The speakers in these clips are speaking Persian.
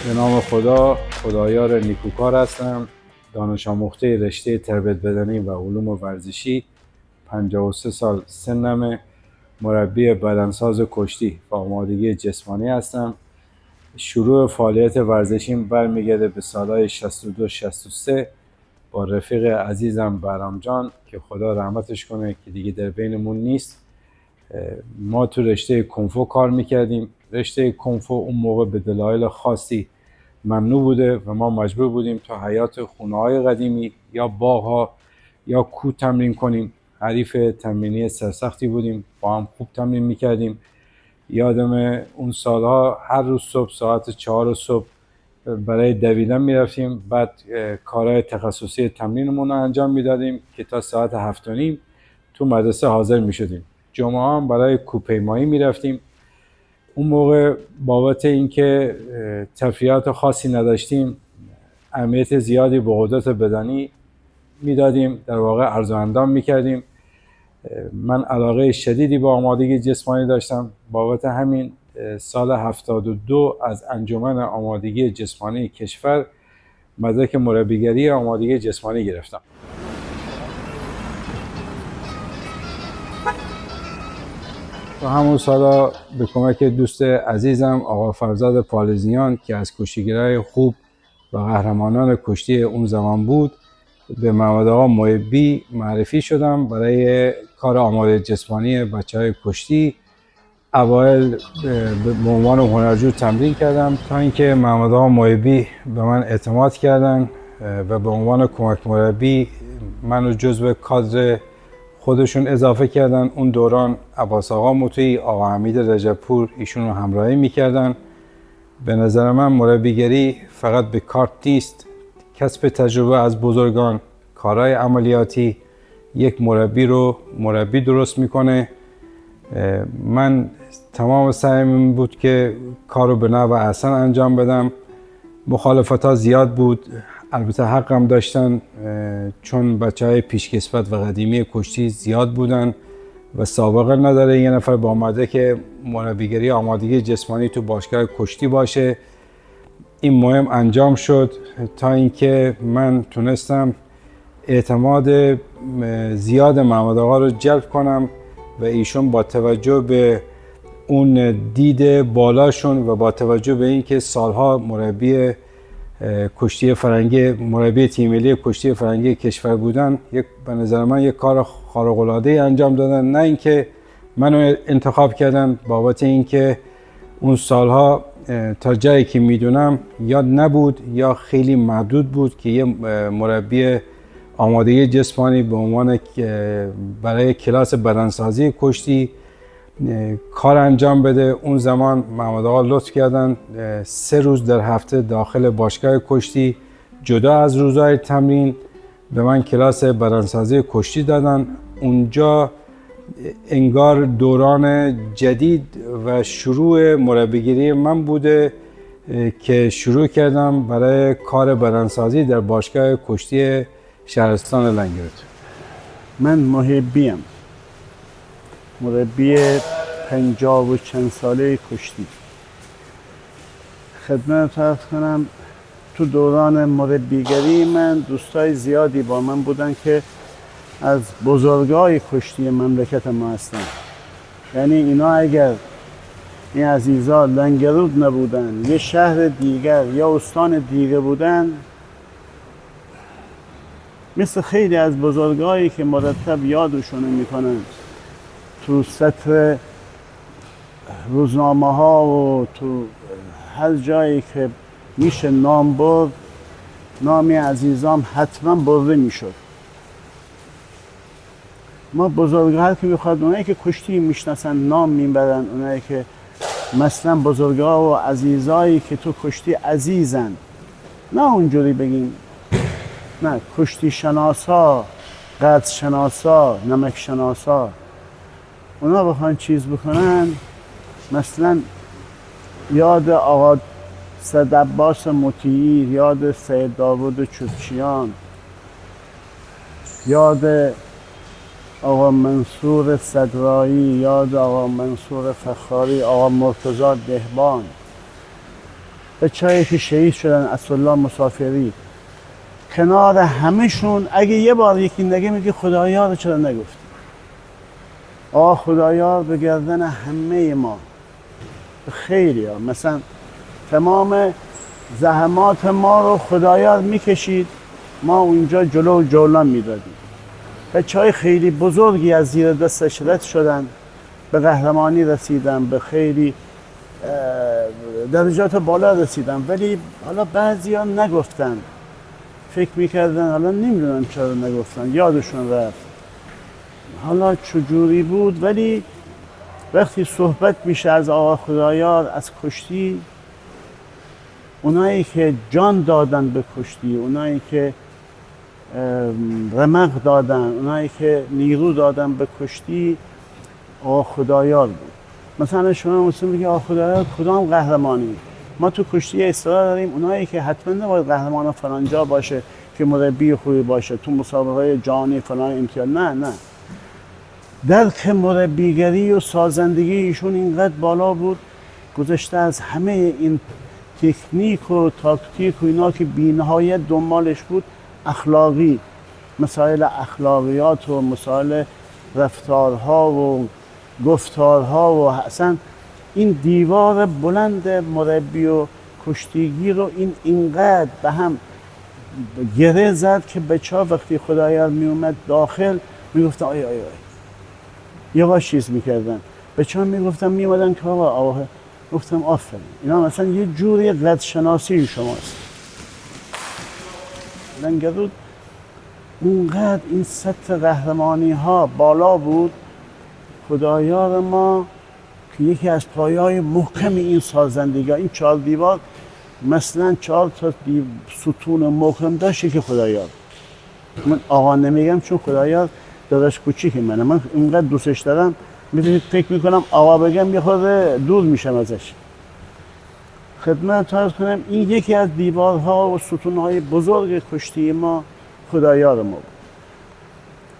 به نام خدا، خدایار نیکوکار هستم. دانش آموخته رشته تربیت بدنی و علوم ورزشی. 53 سال سنمه. مربی بدنساز کشتی و آمادگی جسمانی هستم. شروع فعالیت ورزشیم برمیگرده به سالهای 62-63 با رفیق عزیزم بهرام جان که خدا رحمتش کنه که دیگه در بینمون نیست. ما تو رشته کنفو کار میکردیم. رشته کنفو اون موقع به دلایل خاصی ممنوع بوده و ما مجبور بودیم تا حیات خونه‌های قدیمی یا باغ‌ها یا کوه تمرین کنیم. حریف تمرینی سرسختی بودیم، با هم خوب تمرین میکردیم. یادم اون سالها هر روز صبح ساعت 4 صبح برای دویدن میرفتیم، بعد کارهای تخصصی تمرینمون رو انجام میدادیم که تا ساعت 7:30 تو مدرسه حاضر میشدیم. جمعه هم برای کوهپیمایی میرفتیم. اون موقع بابت اینکه تفریحات خاصی نداشتیم اهمیت زیادی به قدرت بدنی میدادیم، در واقع عرض و اندام میکردیم. من علاقه شدیدی به آمادگی جسمانی داشتم، بابت همین سال 72 از انجمن آمادگی جسمانی کشور مدرک مربیگری آمادگی جسمانی گرفتم. تو همون سالا به کمک دوست عزیزم آقا فرزاد پالزیان که از کشتیگرای خوب و قهرمانان کشتی اون زمان بود، به محمد آقا محبی معرفی شدم برای کار آمادگی جسمانی بچه‌های کشتی. اوایل به عنوان هنرجو تمرین کردم تا اینکه محمد آقا محبی به من اعتماد کردن و به عنوان کمک مربی منو جزو کادر خودشون اضافه کردن. اون دوران عباس آقا مطیعی، آقا حمید رجبپور ایشون رو همراهی میکردن. به نظر من مربیگری فقط به کارت نیست، کسب تجربه از بزرگان، کارهای عملیاتی یک مربی رو مربی درست میکنه. من تمام سعیم این بود که کارو به نحو احسن انجام بدم. مخالفت ها زیاد بود، البته حقم داشتن، چون بچه‌های پیشکسوت و قدیمی کشتی زیاد بودن و سابقه نداره یه نفر با مدرک مربیگری آمادگی جسمانی تو باشگاه کشتی باشه. این مهم انجام شد تا اینکه من تونستم اعتماد زیاد محمد آقا رو جلب کنم و ایشون با توجه به اون دید بالاشون و با توجه به اینکه سالها مربی کشتی فرنگی، مربی تیم ملی کشتی فرنگی کشور بودن، به نظر من یک کار خارق العاده انجام دادن. نه اینکه منو انتخاب کردن، بابت اینکه اون سالها تا جایی که میدونم یا نبود یا خیلی محدود بود که یه مربی آمادگی جسمانی به عنوان برای کلاس بدنسازی کشتی کار انجام بده. اون زمان محمد آقا لطف کردن 3 روز در هفته داخل باشگاه کشتی جدا از روزهای تمرین به من کلاس بدنسازی کشتی دادن. اونجا انگار دوران جدید و شروع مربیگری من بوده که شروع کردم برای کار بدنسازی در باشگاه کشتی شهرستان لنگرود. من محبیم، مربی 50 و چند ساله کشتی. خدمت عرض کنم تو دوران مربیگری من دوستای زیادی با من بودن که از بزرگای کشتی مملکت ما هستن. یعنی اینا اگر این عزیزا لنگرود نبودن، یه شهر دیگر یا استان دیگه بودن، مثل خیلی از بزرگایی که مرتب یادشون میکنن تو سطر روزنامه ها و تو هر جایی که میشه نام برد، نام عزیزام حتما برده میشد. ما بزرگ‌ها که میخواد، اونایی که کشتی میشناسن نام میبرن، اونایی که مثلا بزرگ‌ها و عزیزایی که تو کشتی عزیزن، نه اونجوری بگیم نه، کشتی شناسا، قدر شناسا، نمک شناسا، اونا بخوان چیز بکنن، مثلا یاد آقا سید عباس مطیعی، یاد سید داوود چوبچیان، یاد آقا منصور صدرایی، یاد آقا منصور فخاری، آقا مرتضی دهبان، بچه‌هایی که شهید شدن، اسدالله مسافری، کنار همهشون اگه یه بار یکی نگه میگه خدایا رو چرا نگفتی؟ خدایا به گردن همه ما، به خیلی ها. مثلا تمام زحمات ما رو خدایا میکشید، ما اونجا جلو جولان میدادیم. بچه‌های خیلی بزرگی از زیر دستش رد شدن، به قهرمانی رسیدن، به خیلی درجات بالا رسیدن، ولی حالا بعضی ها نگفتن، فکر میکردن، حالا نمیدونم چرا نگفتن، یادشون رفت حالا چجوری بود. ولی وقتی صحبت میشه از آقا خدایار، از کشتی، اونایی که جان دادن به کشتی، اونایی که رمق دادن، اونایی که نیرو دادن به کشتی، آقا خدایار بود. مثلا شما مسلم میگه آقا خدایار کدام قهرمانی؟ ما تو کشتی اصرار داریم اونایی که حتما نباید قهرمان فلانجا باشه که مربی خوبی باشه، تو مسابقه جهانی فلان امتیاز، نه. درک مربیگری و سازندگی ایشون اینقدر بالا بود، گذشته از همه این تکنیک و تاکتیک و اینا که بی‌نهایت دنبالش بود، اخلاقی، مسائل اخلاقیات و مسائل رفتارها و گفتارها و اصلا این دیوار بلند مربی و کشتیگی رو اینقدر به هم گره زد که بچه‌ها وقتی خدایار می اومد داخل میگفتن آی یواش چیز میکردن. بچه‌ها میگفتن میومدن که آقا گفتم آفرین، اینا مثلا یه جوری قد شناسی شماست. لنگرود اونقدر این سطح قهرمانی ها بالا بود. خدایار ما که یکی از پایه‌های محکم این سازندگی، این 4 دیوار مثلا 4 تا ستون محکم داشت که خدایار. من آقا نمیگم چون خدایار داداش کوچیک منه، من اینقدر دوستش دارم میدونید فکر میکنم آقا بگم یه خورده دور میشم ازش. خدمت عرض کنم این یکی از دیوارها و ستونهای بزرگ کشتی ما خدایار ما بود.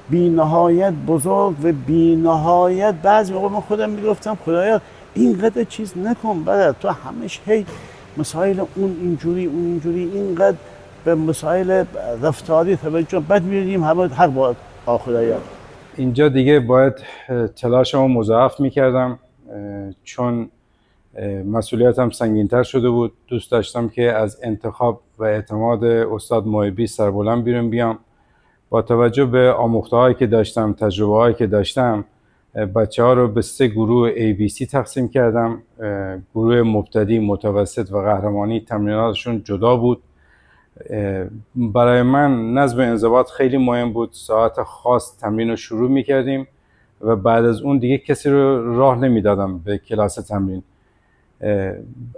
بی نهایت بزرگ و بی نهایت. بعضی موقع من خودم میگفتم خدایا اینقدر چیز نکن، بعد تو همش هی مسائل اون اینجوری اون اینجوری، اینقدر به مسائل رفتاری توجه، بعد می‌بینیم همه حق با خدایا. اینجا دیگه باید تلاشمو مضاعف میکردم، چون مسئولیتم سنگین‌تر شده بود. دوست داشتم که از انتخاب و اعتماد استاد محبی سربلند بیرون بیام. با توجه به آموخته‌هایی که داشتم، تجربه‌هایی که داشتم، بچه‌ها رو به 3 گروه ABC تقسیم کردم. گروه مبتدی، متوسط و قهرمانی تمریناتشون جدا بود. برای من نظم انضباط خیلی مهم بود. ساعت خاص تمرین رو شروع می‌کردیم و بعد از اون دیگه کسی رو راه نمیدادم به کلاس تمرین.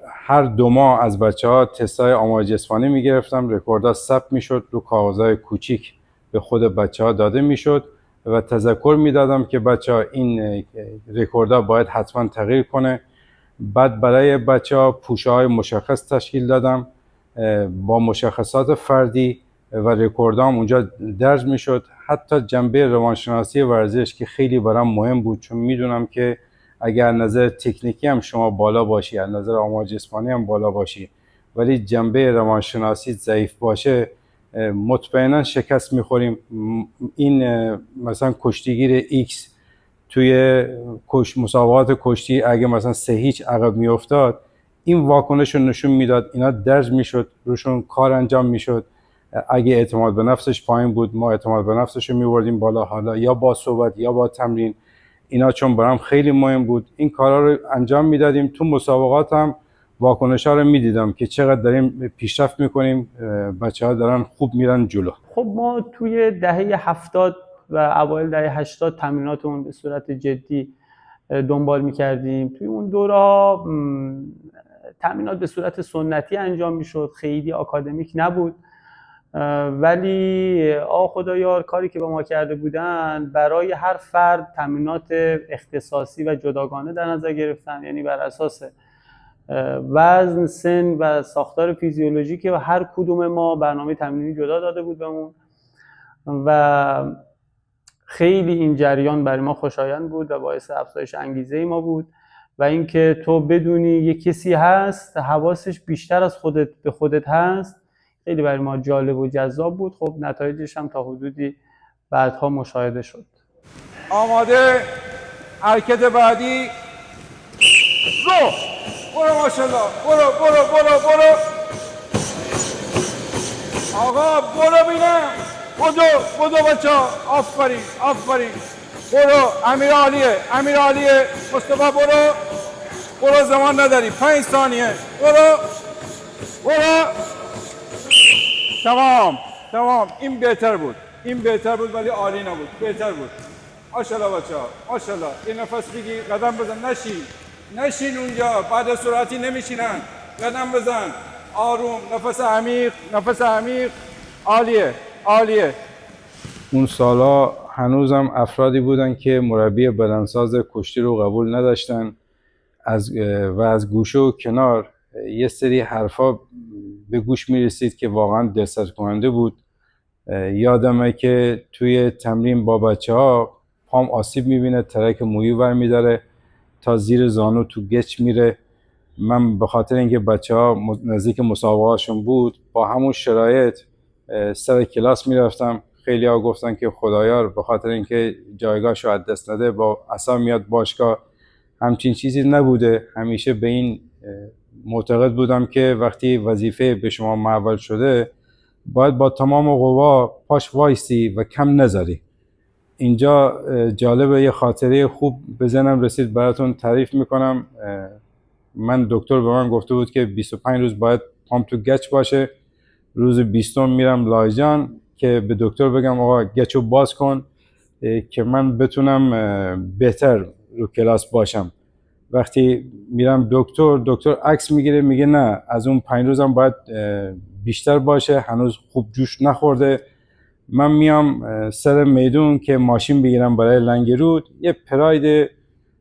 هر 2 ماه از بچه‌ها تستای آماده جسمانی می‌گرفتم، رکوردها ثبت می‌شد، رو کاغذهای کوچیک به خود بچه‌ها داده می‌شد و تذکر می‌دادم که بچه‌ها این رکوردها باید حتما تغییر کنه. بعد برای بچه‌ها پوشه‌های مشخص تشکیل دادم با مشخصات فردی و رکوردام اونجا درج می‌شد. حتی جنبه روانشناسی ورزش که خیلی برام مهم بود، چون می‌دونم که اگر نظر تکنیکی هم شما بالا باشی، از نظر آماده جسمانی هم بالا باشی، ولی جنبه روانشناسی ضعیف باشه، مطمئنا شکست میخوریم. این مثلا کشتیگیر X توی مسابقات کشتی اگه مثلا 3-0 عقب میافتاد، این واکنش رو نشون میداد، اینا درج میشد، روشون کار انجام میشد. اگه اعتماد به نفسش پایین بود، ما اعتماد به نفسش رو میوردیم بالا، حالا یا با صحبت یا با تمرین. اینا چون برام خیلی مهم بود، این کارا رو انجام میدادیم. تو مسابقات هم واکنش‌ها رو میدیدم که چقدر داریم پیشرفت میکنیم، بچه‌ها دارن خوب میرن جلو. خب ما توی دهه 70 و اوایل دهه 80 تمریناتمون به صورت جدی دنبال میکردیم. توی اون دوره‌ها تمرینات به صورت سنتی انجام میشد، خیلی آکادمیک نبود، ولی خدایار کاری که با ما کرده بودن، برای هر فرد تمرینات اختصاصی و جداگانه در نظر گرفتن، یعنی بر اساس وزن، سن و ساختار فیزیولوژیکی و هر کدوم ما برنامه تمرینی جدا داده بود بهمون و خیلی این جریان برای ما خوشایند بود و باعث افزایش انگیزه ما بود و اینکه تو بدونی یه کسی هست حواسش بیشتر از خودت به خودت هست، خیلی برای ما جالب و جذاب بود. خب نتایجش هم تا حدودی بعدها مشاهده شد. آماده، حرکت بعدی، رو، برو ماشاءالله، برو آقا، برو بینم، بدو بچه ها، آفرین برو، امیر علیه، مصطفی برو زمان نداری، 5 ثانیه، برو تمام. این بهتر بود ولی عالی نبود، بهتر بود. ماشاءالله بچه ها، ماشاءالله. یه نفس بگی، قدم بزن، نشین اونجا، بعد سرعتی نمیشینن، قدم بزن، آروم، نفس عمیق. عالیه. اون سالا هنوزم افرادی بودن که مربی بدنساز کشتی رو قبول نداشتن، از گوشه و کنار یه سری حرفا به گوش میرسید که واقعا دلسرد کننده بود. یادمه که توی تمرین با بچه ها پام آسیب میبینه، ترک مویی ور میداره تا زیر زانو تو گچ میره. من به خاطر اینکه بچه ها نزدیک مسابقه هاشون بود، با همون شرایط سر کلاس میرفتم. خیلی ها گفتن که خدایار به خاطر اینکه جایگاهش رو از دست نده با عصا میاد باشگاه. همچین چیزی نبوده. همیشه به این معتقد بودم که وقتی وظیفه به شما محول شده باید با تمام قوا پاش وایسی و کم نذاری. اینجا جالبه، یه خاطره خوب به ذهنم رسید براتون تعریف میکنم. من دکتر به من گفته بود که 25 روز باید پام تو گچ باشه. روز 20 میرم لایجان که به دکتر بگم آقا گچو باز کن که من بتونم بهتر رو کلاس باشم. وقتی میرم دکتر عکس میگیره، میگه نه، از اون 5 روزم باید بیشتر باشه، هنوز خوب جوش نخورده. من میام سر میدون که ماشین بگیرم برای لنگرود، یه پراید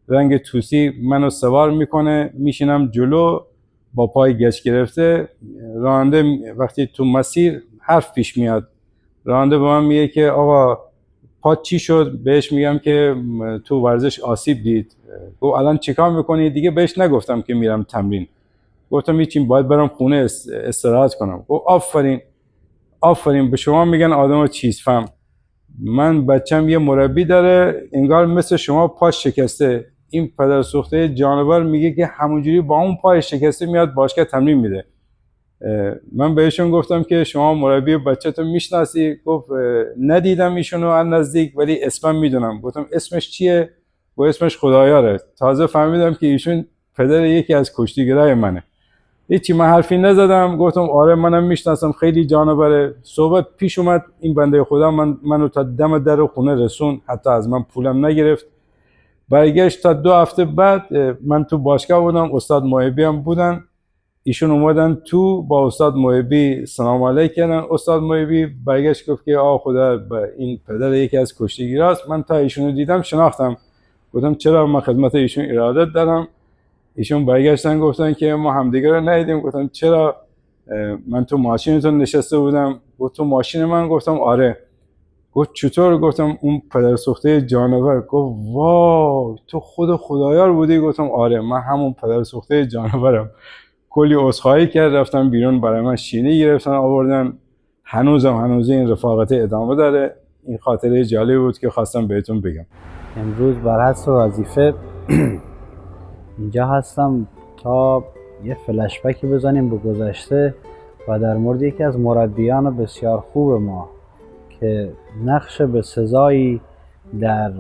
رنگ توسی منو سوار میکنه، میشینم جلو با پای گچ گرفته. راننده وقتی تو مسیر حرف پیش میاد، راننده به من میگه که آقا پات چی شد؟ بهش میگم که تو ورزش آسیب دید. گفت الان چیکار میکنی؟ دیگه بهش نگفتم که میرم تمرین، گفتم هیچی، باید برم خونه استراحت کنم. گفت آفرین به شما میگن آدم چیز فهم. من بچم یه مربی داره انگار مثل شما پاش شکسته، این پدر سوخته جانور میگه که همونجوری با اون پای شکسته میاد باشگاه تمرین میده. من بهشون گفتم که شما مربی بچه‌تو میشناسی؟ گفت ندیدم ایشونو از نزدیک ولی اسمم میدونم. گفتم اسمش چیه؟ گفت اسمش خدایاره. تازه فهمیدم که ایشون پدر یکی از کشتیگرای منه. هیچی، من حرفی نزدم، گفتم آره منم میشناسم، خیلی جانوره. صحبت پیش اومد، این بنده خدا منو تا دم در خونه رسون، حتی از من پولم نگرفت. برگشت تا 2 هفته بعد من تو باشگاه بودم، استاد محبی هم بودن، ایشون اومدن تو با استاد محبی سلام علیک کردن. استاد محبی برگشت گفت که خدا این پدر یکی از کشتیگیراست. من تا ایشونو دیدم شناختم. گفتم چرا؟ من خدمت ایشون ارادت دارم. ایشون برگشتن گفتن که ما همدیگه رو ندیدیم. گفتم چرا؟ من تو ماشینتون نشسته بودم. گفت تو ماشین من؟ گفتم آره. گفت چطور؟ گفتم اون پدر سوخته جانور. گفت واو تو خود خدایار بودی؟ گفتم آره من همون پدر سوخته جانورم. کلی عذرخواهی کرد، رفتم بیرون، برای من شینی گرفتن آوردن. هنوز این رفاقت ادامه داره. این خاطره جالبی بود که خواستم بهتون بگم. امروز بر حسب وظیفه اینجا هستم تا یه فلشبکی بزنیم به گذشته و در مورد یکی از مربیان بسیار خوب ما که نقش به سزایی در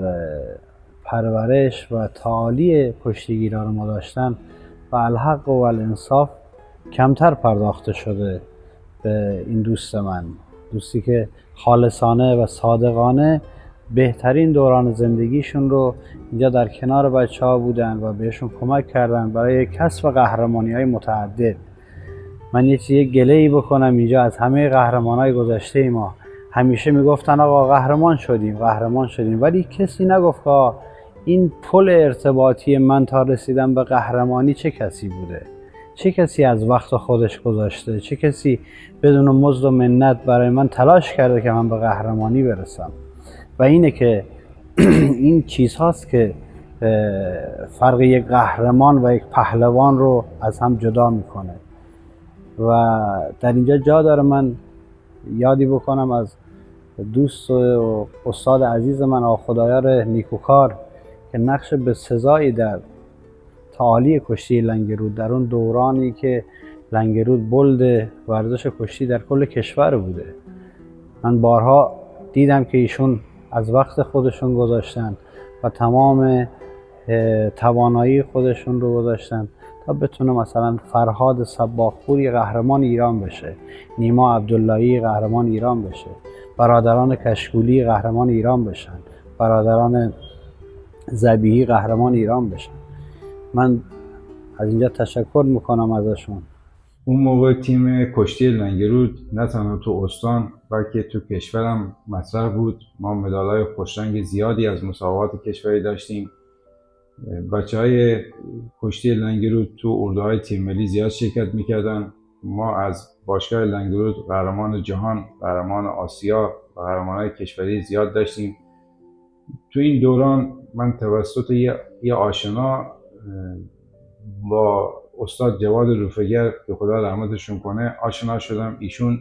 پرورش و تعالی کشتیگیران ما داشتن و الحق و الانصاف کمتر پرداخته شده به این دوست من، دوستی که خالصانه و صادقانه بهترین دوران زندگیشون رو اینجا در کنار بچه ها بودن و بهشون کمک کردن برای کسب قهرمانی های متعدد. من یه گله‌ای بکنم اینجا از همه قهرمان های گذشته ما. همیشه میگفتن آقا قهرمان شدیم ولی کسی نگفت که این پل ارتباطی من تا رسیدن به قهرمانی چه کسی بوده، چه کسی از وقت خودش گذاشته، چه کسی بدون مزد و منت برای من تلاش کرده که من به قهرمانی برسم. و اینه که این چیز هاست که فرق یک قهرمان و یک پهلوان رو از هم جدا میکنه. و در اینجا جا داره من یادی بکنم از دوست و استاد عزیز من آقا خدایار نیکوکار که نقش بسزایی در تعالی کشتی لنگرود در اون دورانی که لنگرود بلد ورزش کشتی در کل کشور بوده. من بارها دیدم که ایشون از وقت خودشون گذاشتن و تمام توانایی خودشون رو گذاشتن تا بتونه مثلا فرهاد سباقپوری قهرمان ایران بشه، نیما عبداللهی قهرمان ایران بشه، برادران کشکولی قهرمان ایران بشن، برادران ذبیحی قهرمان ایران بشن. من از اینجا تشکر میکنم ازشون. اون موقع تیم کشتی لنگرود نه تنها تو استان بلکه تو کشورم مطرح بود. ما مدال‌های خوشرنگ زیادی از مسابقات کشوری داشتیم. بچه‌های کشتی لنگرود تو اردوهای تیم ملی زیاد شرکت میکردن. ما از باشگاه لنگرود قهرمان جهان، قهرمان آسیا و قهرمان‌های کشوری زیاد داشتیم. تو این دوران من توسط یه آشنا با استاد جواد رفیگر که خدا رحمتشون کنه آشنا شدم. ایشون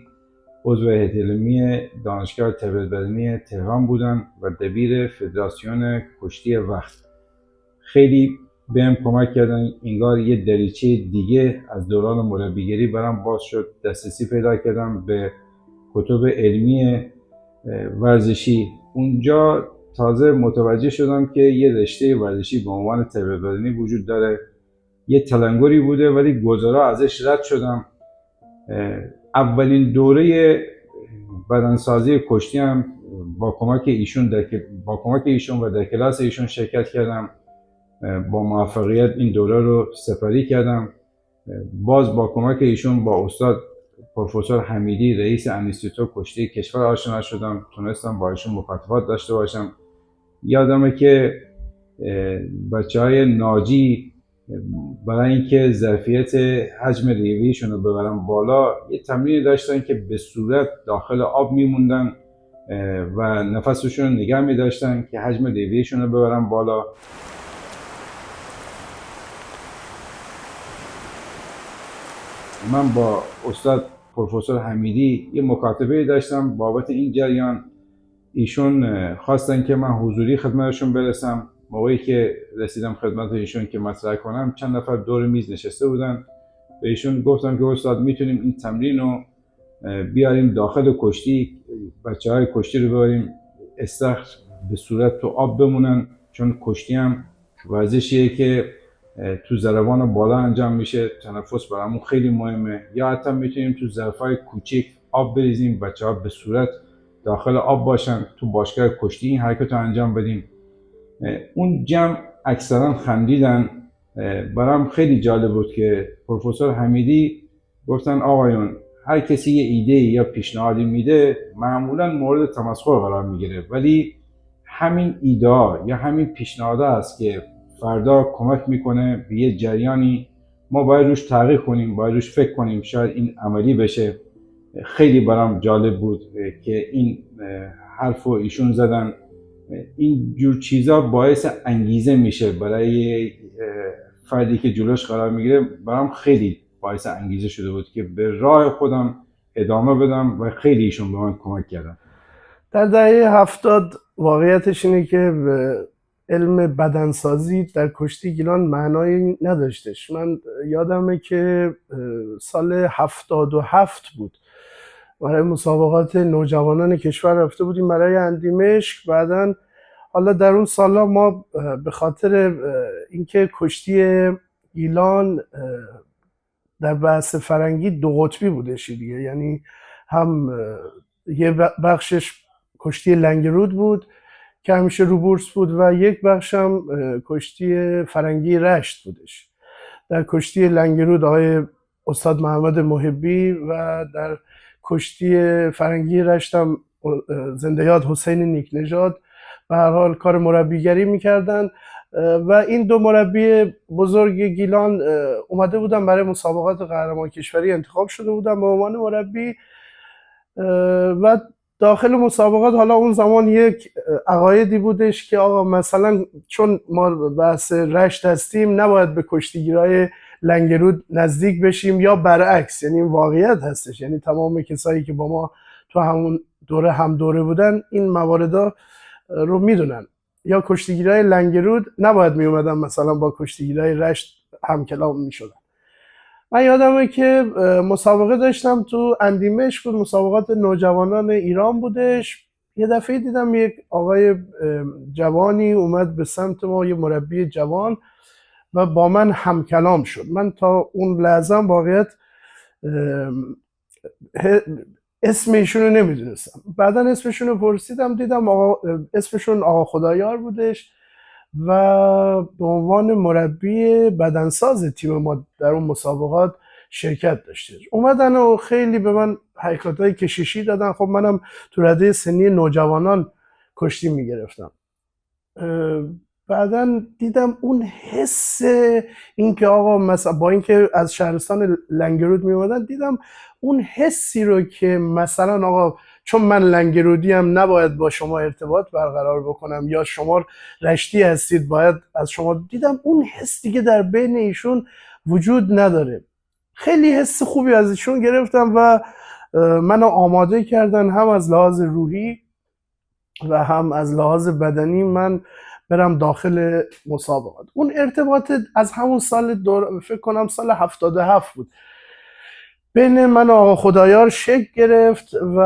عضو هیئت علمی دانشگاه تربیت بدنی تهران بودن و دبیر فدراسیون کشتی وقت. خیلی بهم کمک کردن. انگار یه دریچه دیگه از دوران مربیگری برام باز شد. دسترسی پیدا کردم به کتب علمی ورزشی. اونجا تازه متوجه شدم که یه رشته ورزشی به عنوان تربیت بدنی وجود داره. یه تلنگری بوده ولی گذرا ازش رد شدم. اولین دوره بدنسازی کشتی هم با کمک ایشون و در کلاس ایشون شرکت کردم. با موفقیت این دوره رو سپری کردم. باز با کمک ایشون با استاد پروفسور حمیدی رئیس انستیتوت کشتی کشور آشنا شدم. تونستم با ایشون مکاتبات داشته باشم. یادمه که بچه‌های ناجی برای اینکه ظرفیت حجم ریویشون رو ببرن بالا یه تمرین داشتن که به صورت داخل آب میموندن و نفسشون رو نگه می‌داشتن که حجم ریویشون رو ببرن بالا. من با استاد پروفسور حمیدی یه مکاتبه داشتم بابت این جریان. ایشون خواستن که من حضوری خدمتشون برسم. موقعی که رسیدم خدمت ایشون که مطرح کنم چند نفر دور میز نشسته بودن. به ایشون گفتم که استاد میتونیم این تمرین رو بیاریم داخل کشتی، بچه‌های کشتی رو ببریم استخر به صورت تو آب بمونن، چون کشتی هم ورزشیه که تو ضربان بالا انجام میشه، تنفس برامون خیلی مهمه. یا حتی میتونیم تو ظرفای کوچیک آب بریزیم، بچه‌ها به صورت داخل آب باشن، تو باشگاه کشتی این حرکت رو انجام بدیم. اون جمع اکثرا خندیدن. برام خیلی جالب بود که پروفسور حمیدی گفتن آقایون هر کسی یه ایده یا پیشنهادی میده معمولا مورد تمسخر قرار میگیره، ولی همین ایده یا همین پیشنهادا است که فردا کمک میکنه به یه جریانی. ما باید روش تحقیق کنیم، باید روش فکر کنیم، شاید این عملی بشه. خیلی برام جالب بود که این حرفو ایشون زدن. این جور چیزا باعث انگیزه میشه برای فردی که جلوش قرار میگیره. برام خیلی باعث انگیزه شده بود که به راه خودم ادامه بدم و خیلی ایشون به من کمک کردن. در دهه 70 واقعیتش اینه که علم بدنسازی در کشتی گیلان معنایی نداشتش. من یادمه که سال 77 بود، برای مسابقات نوجوانان کشور رفته بودیم برای اندیمشک. بعدن حالا در اون سالا ما به خاطر اینکه کشتی گیلان در بحث فرنگی دو قطبی بودش دیگه، یعنی هم یه بخشش کشتی لنگرود بود که همیشه رو بورس بود و یک بخش هم کشتی فرنگی رشت بودش. در کشتی لنگرود آقای استاد محمد محبی و در کشتی فرنگی رشت هم زنده یاد حسین نیکنژاد به هر حال کار مربیگری میکردن و این دو مربی بزرگ گیلان اومده بودن برای مسابقات قهرمان کشوری انتخاب شده بودن به عنوان مربی و داخل مسابقات حالا اون زمان یک عقایدی بودش که آقا مثلا چون ما بحث رشت هستیم نباید به کشتیگیرای لنگرود نزدیک بشیم یا برعکس، یعنی این واقعیت هستش. یعنی تمام کسایی که با ما تو همون دوره هم دوره بودن این مواردا رو میدونن. یا کشتیگیرای لنگرود نباید می اومدن مثلا با کشتیگیرای رشت همکلام میشدن. من یادمه که مسابقه داشتم تو اندیمش بود، مسابقات نوجوانان ایران بودش. یه دفعه دیدم یک آقای جوانی اومد به سمت ما، یه مربی جوان، و با من همکلام شد. من تا اون لحظه واقعیت اسم ایشون رو نمیدونستم. بعدا اسمشون رو پرسیدم، دیدم اسمشون آقا خدایار بودش و به عنوان مربی بدنساز تیم ما در اون مسابقات شرکت داشته. اومدن و خیلی به من حقیقتای کشیشی دادن. خب منم تو رده سنی نوجوانان کشتی میگرفتم. بعدا دیدم اون حس این که آقا مثلا با اینکه از شهرستان لنگرود می اومدن، دیدم اون حسی رو که مثلا آقا چون من لنگرودی هم نباید با شما ارتباط برقرار بکنم یا شما رشتی هستید باید از شما، دیدم اون حس دیگه در بین ایشون وجود نداره. خیلی حس خوبی از ایشون گرفتم و منو آماده کردن هم از لحاظ روحی و هم از لحاظ بدنی من برم داخل مسابقات. اون ارتباط از همون سال فکر کنم سال 77 بود بین من و آقا خدایار شکل گرفت و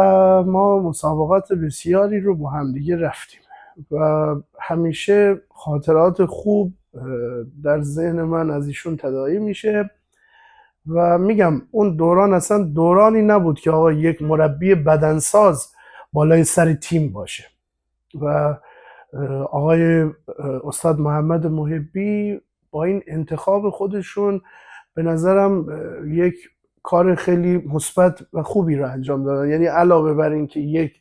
ما مسابقات بسیاری رو با همدیگه رفتیم و همیشه خاطرات خوب در ذهن من از ایشون تداعی میشه. و میگم اون دوران اصلا دورانی نبود که آقا یک مربی بدنساز بالای سر تیم باشه و آقای استاد محمد محبی با این انتخاب خودشون به نظرم یک کار خیلی مثبت و خوبی رو انجام دادن. یعنی علاوه بر این که یک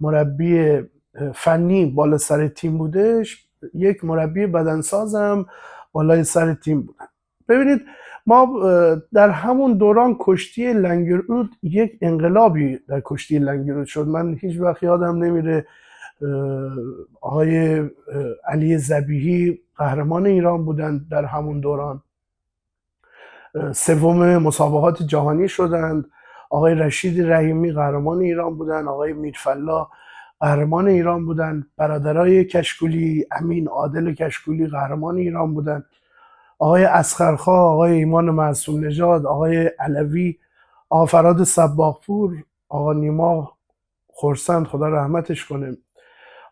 مربی فنی بالا سر تیم بودش، یک مربی بدنساز هم بالای سر تیم بودن. ببینید ما در همون دوران کشتی لنگرود یک انقلابی در کشتی لنگرود شد. من هیچ وقت یادم نمیره آقای علی ذبیحی قهرمان ایران بودند در همون دوران، سوم مسابقات جهانی شدند. آقای رشید رحیمی قهرمان ایران بودند، آقای میرفلا قهرمان ایران بودند، برادرای کشکولی، امین عادل کشکولی قهرمان ایران بودند، آقای اصغرخا، آقای ایمان معصوم نژاد، آقای علوی، آقا فراد صباغپور، آقا نیما خورسند خدا رحمتش کنه،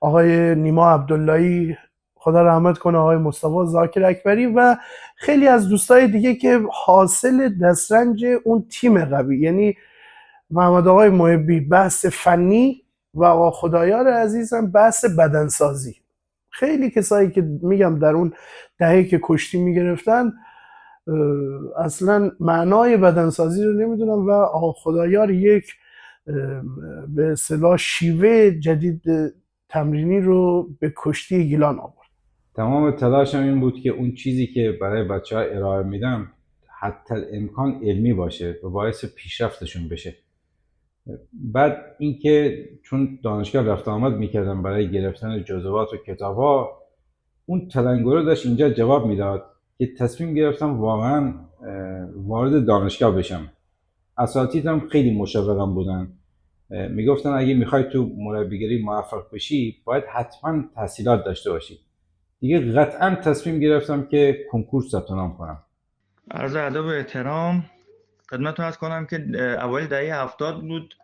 آقای نیما عبداللهی خدا رحمت کنه، آقای مصطفی ذاکر اکبری و خیلی از دوستای دیگه که حاصل دسترنج اون تیم قوی، یعنی محمد آقای محبی بحث فنی و آقا خدایار عزیزم بحث بدنسازی. خیلی کسایی که میگم در اون دهه که کشتی میگرفتن اصلا معنای بدنسازی رو نمیدونم و آقا خدایار یک به اصطلاح شیوه جدید تمرینی رو به کشتی گیلان آورد. تمام تلاشم این بود که اون چیزی که برای بچه‌ها ارائه میدم حتی امکان علمی باشه و باعث پیشرفتشون بشه. بعد اینکه چون دانشگاه رفت آمد میکردم برای گرفتن جزوات و کتاب‌ها، اون تلنگره داشت اینجا جواب میداد که تصمیم گرفتم واقعا وارد دانشگاه بشم. اساتیدم خیلی مشوقم بودن، میگفتن اگه میخوای تو مربیگری موفق بشی باید حتما تحصیلات داشته باشی. دیگه قطعا تصمیم گرفتم که کنکور ثبت نام کنم. عرض ادب و احترام خدمتتون عرض کنم که اوایل دهه 70 بود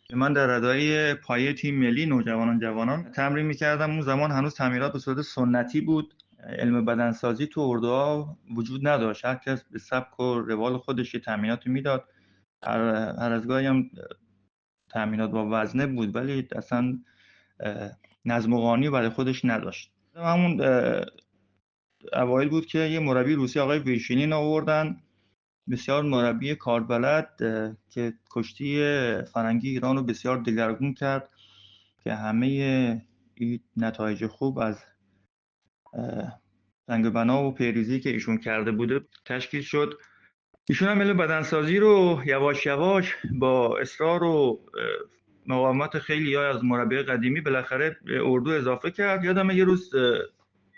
که من در ردای پایه تیم ملی نوجوانان جوانان تمرین میکردم. اون زمان هنوز تمرینات به صورت سنتی بود، علم بدنسازی تو اردوها وجود نداشت، هر کس به سبک و روال خودش تمرینات میداد. هر از گاهی هم تمرینات با وزنه بود ولی اصلا نظم و قانی برای خودش نداشت. همون اوایل بود که یه مربی روسی آقای ویشینین آوردن، بسیار مربی کاربلد که کشتی فرنگی ایران رو بسیار دگرگون کرد که همه این نتایج خوب از سنگ بنا و پیریزی که ایشون کرده بوده تشکیل شد. ایشون هم علم بدنسازی رو یواش یواش با اصرار و مقاومت خیلی از مربی قدیمی بالاخره اردو اضافه کرد. یادم یه روز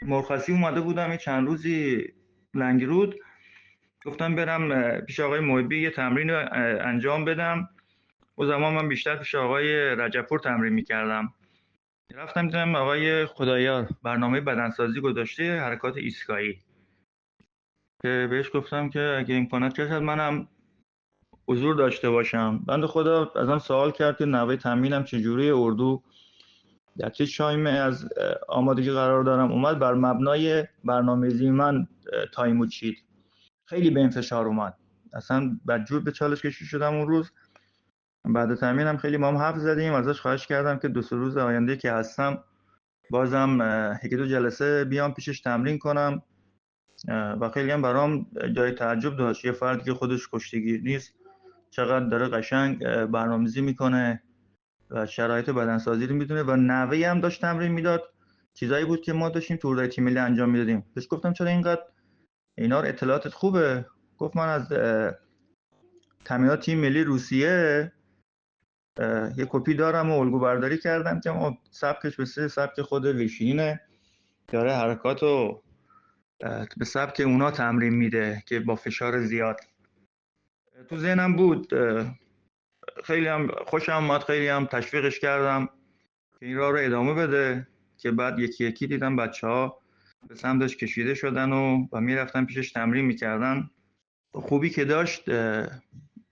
مرخصی اومده بودم، چند روزی لنگرود، گفتم برم پیش آقای محبی یه تمرین رو انجام بدم. او زمان من بیشتر پیش آقای رجبپور تمرین میکردم. رفتم دیدم آقای خدایار برنامه بدنسازی گذاشته، حرکات ایستگاهی، که بهش گفتم که اگه امکانات شد منم حضور داشته باشم. بنده خدا ازم سوال کرد که نحوه تمرینم چجوری، اردو در چه شایمه از آمادگی قرار دارم. اومد بر مبنای برنامه‌ریزی من تایمو چید. خیلی به این فشار اومد، اصلا بدجور به چالش کشی شدم اون روز. بعد تمرینم خیلی ما هم حرف زدیم، ازش خواهش کردم که 2 روز آینده که هستم بازم 1-2 جلسه بیام پیشش تمرین کنم و خیلی هم برام جای تعجب داشت. یه فردی که خودش کشتیگیر نیست چقدر داره قشنگ برنامه‌ریزی میکنه و شرایط بدنسازی رو میدونه و نحوه‌ای هم داشت تمرین میداد، چیزایی بود که ما داشتیم تو تیم ملی انجام میدادیم. بهش گفتم چرا اینقدر اینا رو اطلاعاتت خوبه؟ گفت من از تمرینات تیم ملی روسیه یه کپی دارم و الگو برداری کردم که ما سبکش به سبک خود ویشینه، داره حرکاتو به سبک اونا تمرین میده که با فشار زیاد. تو ذهنم بود، خیلی هم خوشم اومد، خیلی هم تشویقش کردم که این راه رو ادامه بده. که بعد یکی یکی دیدم بچه‌ها به سمتش کشیده شدن و میرفتن پیشش تمرین میکردن. خوبی که داشت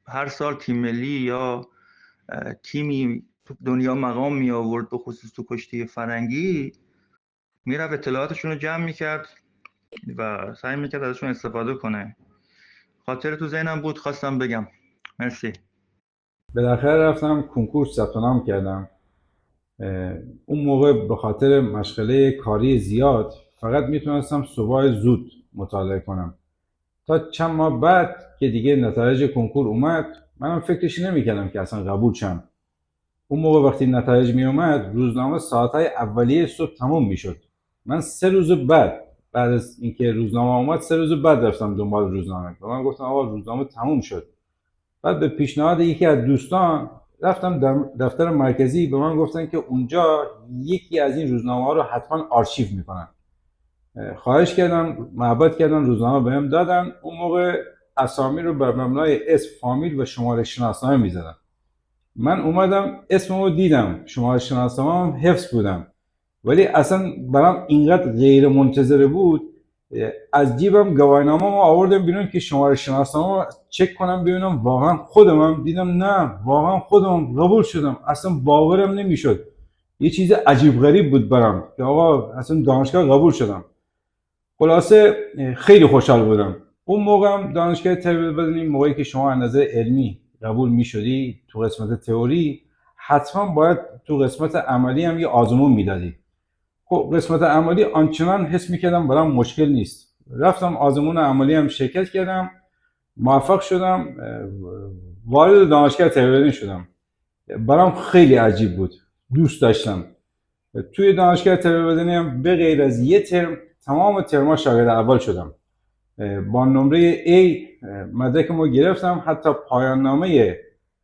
هر سال تیم ملی یا تیمی تو دنیا مقام می آورد، به خصوص تو کشتی فرنگی، میرفت اطلاعاتشون رو جمع میکرد و سعی میکرد ازشون استفاده کنه. خاطر تو ذهنم بود، خواستم بگم. مرسی. بالاخره رفتم کنکور ثبت نام کردم. اون موقع به خاطر مشغله کاری زیاد فقط میتونستم صبح زود مطالعه کنم. تا چند ماه بعد که دیگه نتایج کنکور اومد، منم فکرش نمیکردم که اصلا قبول شم. اون موقع وقتی نتایج می اومد، روزنامه ساعتهای اولیه صبح تموم میشد. من 3 روز بعد از اینکه روزنامه اومد 3 روز بعد رفتم دنبال روزنامه. به من گفتن آقا روزنامه تموم شد. بعد به پیشنهاد یکی از دوستان رفتم دفتر مرکزی، به من گفتن که اونجا یکی از این روزنامه ها رو حتما آرشیو میکنن. خواهش کردم، محبت کردن، روزنامه بهم دادن. اون موقع اسامی رو بر مبنای اسم، فامیل و شماره شناسنامه میزدن. من اومدم اسممو دیدم، شماره شناسنامه‌ام حفظ بودم، ولی اصلا برام اینقدر غیر منتظره بود. از جیبم گواهینامه‌مو آوردم بیرون که شماره شناسنامه‌مو چک کنم ببینم واقعا خودمم. دیدم نه، واقعا خودمم، قبول شدم. اصلا باورم نمیشد. یه چیز عجیب غریب بود برام که آقا اصلا دانشگاه قبول شدم. خلاصه خیلی خوشحال بودم. اون موقع هم دانشگاه تربیت بدنی، موقعی که شما از نظر علمی قبول میشدی تو قسمت تئوری، حتما باید تو قسمت عملی هم یه آزمون میدادی. خب قسمت عملی آنچنان حس میکردم برام مشکل نیست. رفتم آزمون عملی هم شرکت کردم، موفق شدم، وارد دانشگاه تربیت بدنی شدم. برام خیلی عجیب بود، دوست داشتم. توی دانشگاه تربیت بدنی هم به غیر از یه ترم تمام ترم‌ها شاگرد اول شدم. با نمره A مدرکمو گرفتم. حتی پایان نامه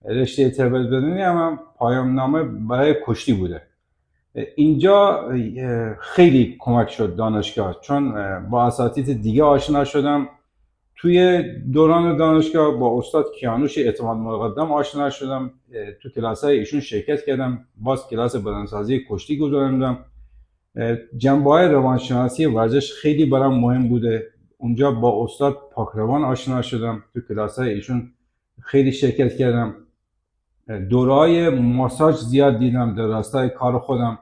رشته تربیت بدنی هم پایان نامه برای کشتی بوده. اینجا خیلی کمک شد دانشگاه، چون با اساتید دیگه آشنا شدم. توی دوران دانشگاه با استاد کیانوش اعتماد مقدم آشنا شدم. تو کلاس‌های ایشون شرکت کردم. باز کلاس بدنسازی کشتی گذروندم. جنبه‌های روانشناسی ورزش خیلی برام مهم بوده. اونجا با استاد پاکروان آشنا شدم. تو کلاس‌های ایشون خیلی شرکت کردم. دوره‌های ماساژ زیاد دیدم در راستای کار خودم،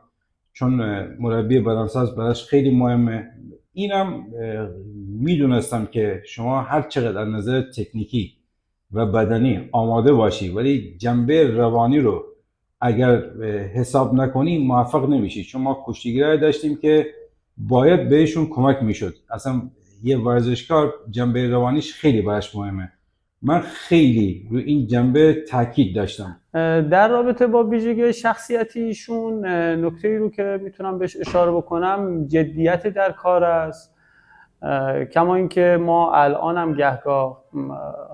چون مربی بدنساز براش خیلی مهمه. اینم میدونستم که شما هر چقدر از نظر تکنیکی و بدنی آماده باشی، ولی جنبه روانی رو اگر حساب نکنی موفق نمیشی. چون ما کشتیگیرای داشتیم که باید بهشون کمک میشد. اصلا یه ورزشکار جنبه روانیش خیلی براش مهمه. من خیلی روی این جنبه تاکید داشتم. در رابطه با ویژگی شخصیتی ایشون، نکته‌ای رو که میتونم بهش اشاره بکنم جدیت در کار است. کما اینکه ما الان هم گهگاه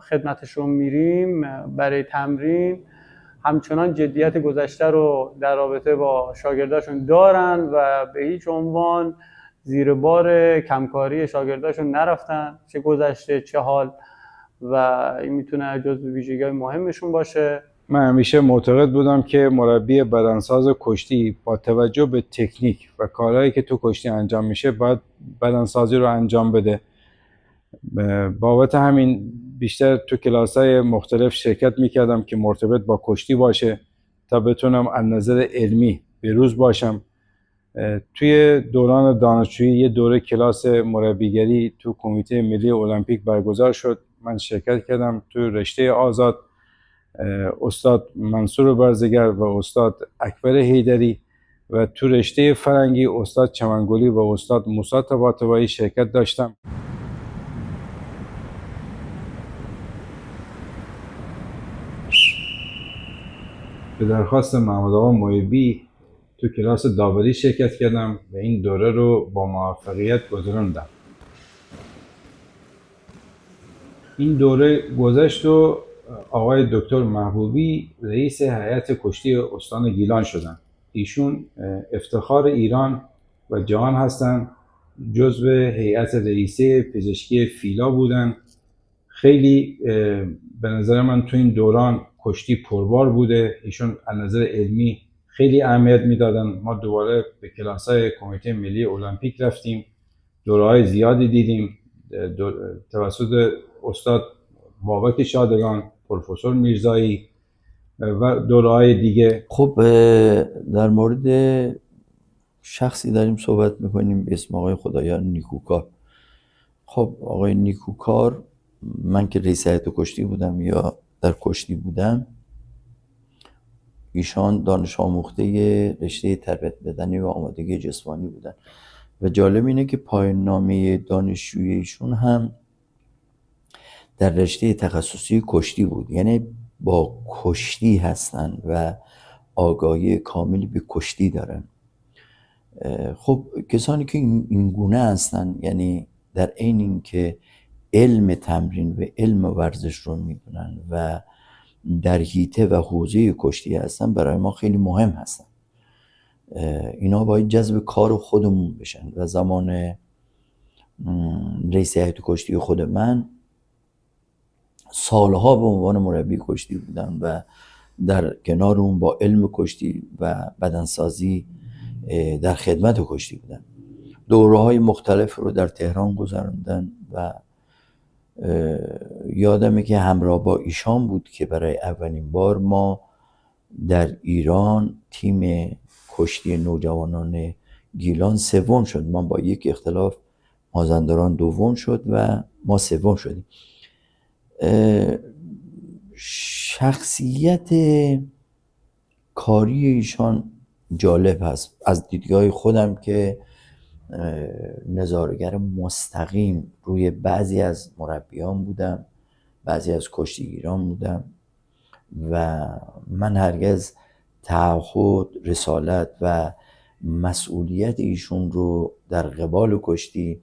خدمتشون میریم برای تمرین، همچنان جدیت گذشته رو در رابطه با شاگرداشون دارن و به هیچ عنوان زیر بار کمکاری شاگرداشون نرفتن، چه گذشته چه حال، و این میتونه جزو ویژگی‌های مهمشون باشه. من همیشه معتقد بودم که مربی بدنساز کشتی با توجه به تکنیک و کارهایی که تو کشتی انجام میشه باید بدنسازی رو انجام بده. بابت همین بیشتر تو کلاس‌های مختلف شرکت میکردم که مرتبط با کشتی باشه تا بتونم از نظر علمی بروز باشم. توی دوران دانشجویی یه دوره کلاس مربیگری تو کمیته ملی المپیک برگزار شد. من شرکت کردم تو رشته آزاد. استاد منصور برزگر و استاد اکبر حیدری و تو رشته فرنگی استاد چمنگلی و استاد موسی طباطبایی شرکت داشتم. به درخواست محمد آقا محبی تو کلاس داوری شرکت کردم و این دوره رو با موفقیت گذراندم. این دوره گذشت و آقای دکتر محبوبی رئیس هیئت کشتی استان گیلان شدن. ایشون افتخار ایران و جهان هستن. جزو هیئت رئیسه پزشکی فیلا بودن. خیلی به نظر من تو این دوران کشتی پربار بوده. ایشون از نظر علمی خیلی اهمیت میدادن. ما دوباره به کلاس‌های کمیته ملی المپیک رفتیم. دوره‌های زیادی دیدیم توسط استاد بابک شادگان، پروفسور میرزایی و دوره‌های دیگه. خب در مورد شخصی داریم صحبت میکنیم به اسم آقای خدایان نیکوکار. خب آقای نیکوکار، من که رئیس هیئت کشتی بودم یا در کشتی بودم، ایشان دانش آموخته رشته تربیت بدنی و آمادگی جسمانی بودن و جالب اینه که پایان نامه دانشجویی ایشون هم در رشته تخصصی کشتی بود، یعنی با کشتی هستن و آگاهی کاملی به کشتی دارن. خب کسانی که این گونه هستن، یعنی در عین اینکه علم تمرین و علم ورزش رو میدونن و در حیطه و حوزه کشتی هستن، برای ما خیلی مهم هستن. اینا باید جذب کار خودمون بشن و زمان رئیس هیئت کشتی خود من سالها به عنوان مربی کشتی بودم و در کنار اون با علم کشتی و بدنسازی در خدمت کشتی بودم. دوره‌های مختلف رو در تهران گذراندن و یادمه که همراه با ایشان بود که برای اولین بار ما در ایران تیم کشتی نوجوانان گیلان سوم شد. ما با یک اختلاف مازندران دوم شد و ما سوم شدیم. شخصیت کاری ایشان جالب هست از دیدگاه خودم که نظاره‌گر مستقیم روی بعضی از مربیان بودم، بعضی از کشتیگیران بودم و من هرگز تعهد، رسالت و مسئولیت ایشون رو در قبال کشتی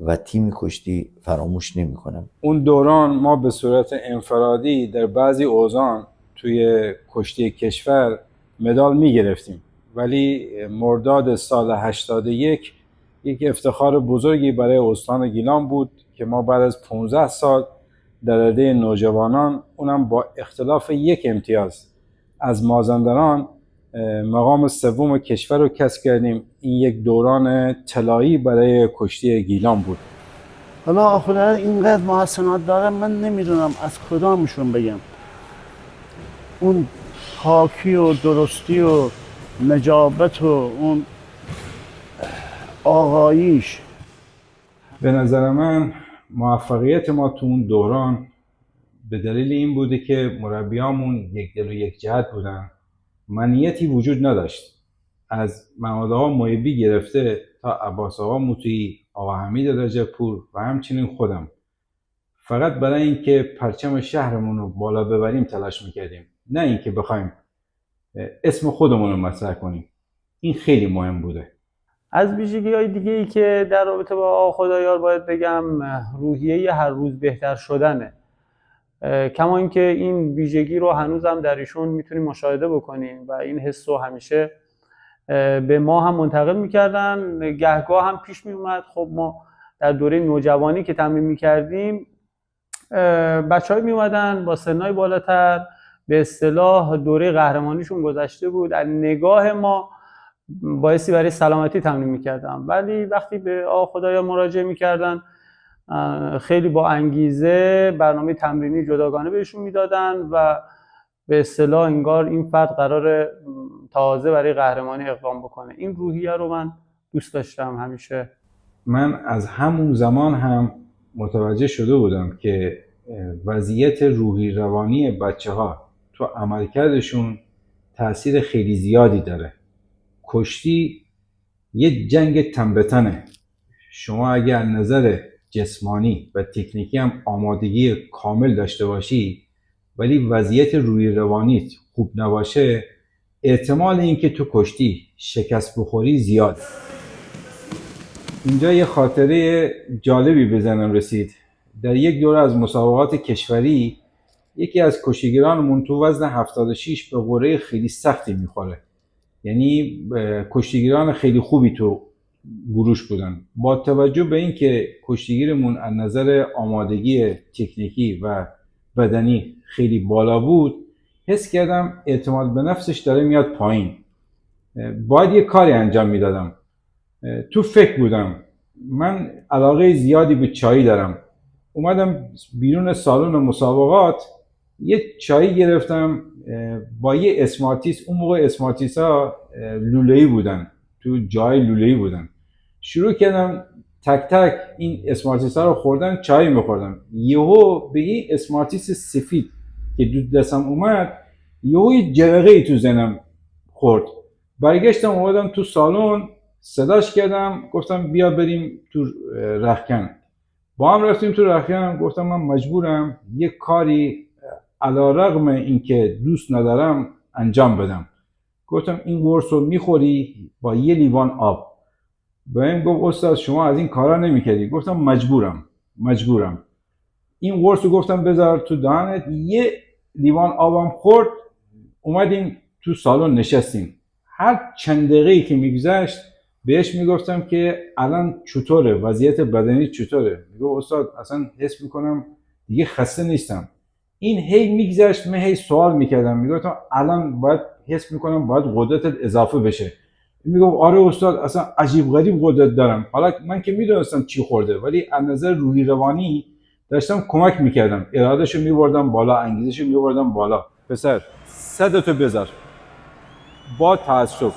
و تیم کشتی فراموش نمی کنم. اون دوران ما به صورت انفرادی در بعضی اوزان توی کشتی کشور مدال می گرفتیم، ولی مرداد سال 81 یک افتخار بزرگی برای استان گیلان بود که ما بعد از 15 سال در رده نوجوانان، اونم با اختلاف یک امتیاز، از مازندران مقام سوم کشور رو کسب کردیم. این یک دوران طلایی برای کشتی گیلان بود. حالا خدا اینقدر محسنات داره، من نمیدونم از کدامشون بگم. اون پاکی و درستی و نجابت و اون آقاییش. به نظر من موفقیت ما تو اون دوران به دلیل این بوده که مربیامون یک دل و یک جهت بودن. منیتی وجود نداشت. از محمد آقا محبی گرفته تا عباس آقا موطیی، آقا حمید رجب‌پور و همچنین خودم، فقط برای اینکه پرچم شهرمون رو بالا ببریم تلاش میکردیم، نه اینکه بخوایم اسم خودمون رو مطرح کنیم. این خیلی مهم بوده. از ویژگی‌های دیگه‌ای که در رابطه با آقا خدایار باید بگم، روحیه هر روز بهتر شدنه. کما اینکه این ویژگی رو هنوزم در ایشون میتونیم مشاهده بکنیم و این حس رو همیشه به ما هم منتقل میکردن. گهگاه هم پیش میومد، خب ما در دوره نوجوانی که تمرین میکردیم بچه‌ها میومدن با سنای بالاتر، به اصطلاح دوره قهرمانیشون گذشته بود، از نگاه ما بایستی برای سلامتی تمرین میکردن، ولی وقتی به خدایا مراجعه میکردن خیلی با انگیزه برنامه تمرینی جداگانه بهشون میدادن و به اصطلاح انگار این فرد قراره تازه برای قهرمانی اقدام بکنه. این روحیه رو من دوست داشتم همیشه. من از همون زمان هم متوجه شده بودم که وضعیت روحی روانی بچه ها تو عملکردشون تأثیر خیلی زیادی داره. کشتی یه جنگ تن به تنه. شما اگر نظر جسمانی و تکنیکی هم آمادگی کامل داشته باشی ولی وضعیت روحی روانیت خوب نباشه، احتمال اینکه تو کشتی شکست بخوری زیاده. اینجا یه خاطره جالبی به ذهنم رسید. در یک دوره از مسابقات کشوری یکی از کشتیگیرانمون تو وزن 76 به قرعه خیلی سختی میخوره. یعنی کشتیگیران خیلی خوبی تو گروش بودن. با توجه به اینکه کشتیگیرمون از نظر آمادگی تکنیکی و بدنی خیلی بالا بود، حس کردم اعتماد به نفسش داره میاد پایین. باید یه کاری انجام میدادم. تو فکر بودم. من علاقه زیادی به چای دارم. اومدم بیرون سالن مسابقات یه چای گرفتم با یه اسمارتیس. اون موقع اسمارتیس ها لوله‌ای بودن، تو جای لوله‌ای بودن. شروع کردم تک تک این اسمارتیس ها رو خوردن، چای میخوردم. یهو به این اسمارتیس سفید که دو دستم اومد، یهو یه جرقه ای تو ذهنم خورد. برگشتم اومدم تو سالن، صداش کردم، گفتم بیا بریم تو رختکن. با هم رفتیم تو رختکن. گفتم من مجبورم یک کاری علیرغم اینکه دوست ندارم انجام بدم. گفتم این قرص رو میخوری با یه لیوان آب. بهم گفت استاد شما از این کارا نمیکردی. گفتم مجبورم. این قرص رو گفتم بذار تو دهنت. یه لیوان آبم خورد. اومدیم تو سالن نشستیم. هر چند دقیقه‌ای که میگذشت بهش میگفتم که الان چطوره، وضعیت بدنی چطوره؟ میگه استاد اصلا حس میکنم دیگه خسته نیستم. این هی میگذشت، من هی سوال میکردم، میگفتم الان باید حس میکنم باید قدرتت اضافه بشه. میگفت آره استاد اصلا عجیب غریب قدرت دارم. حالا من که میدونستم چی خورده ولی از نظر روحی روانی داشتم کمک میکردم، ارادهشو میبردم بالا، انگیزشو میبردم بالا. پسر صدتو بذار با تعصب.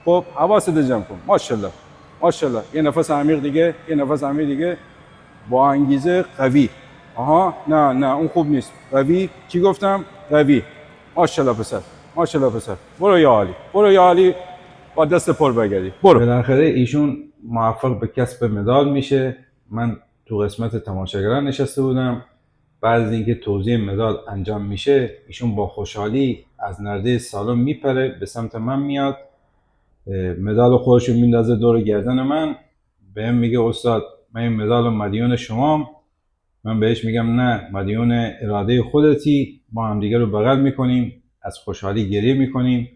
خب حواست جمع کن. ماشاءالله. یه نفس عمیق دیگه. با انگیزه قوی. نه اون خوب نیست. قوی. چی گفتم؟ قوی. ماشاءالله پسر. برو یا علی با دست پر بگردی. برو. بالاخره ایشون موفق به کسب مدال میشه. من تو قسمت تماشاگران نشسته بودم. بعد از اینکه توزیع مدال انجام میشه، ایشون با خوشحالی از نرده سالن میپره، به سمت من میاد، مدال خودشو میندازه دور گردن من. بهم میگه استاد من این مدال مدیون شمام. من بهش میگم نه، مدیون اراده خودتی. ما هم دیگه رو بغل میکنیم، از خوشحالی گریه میکنیم.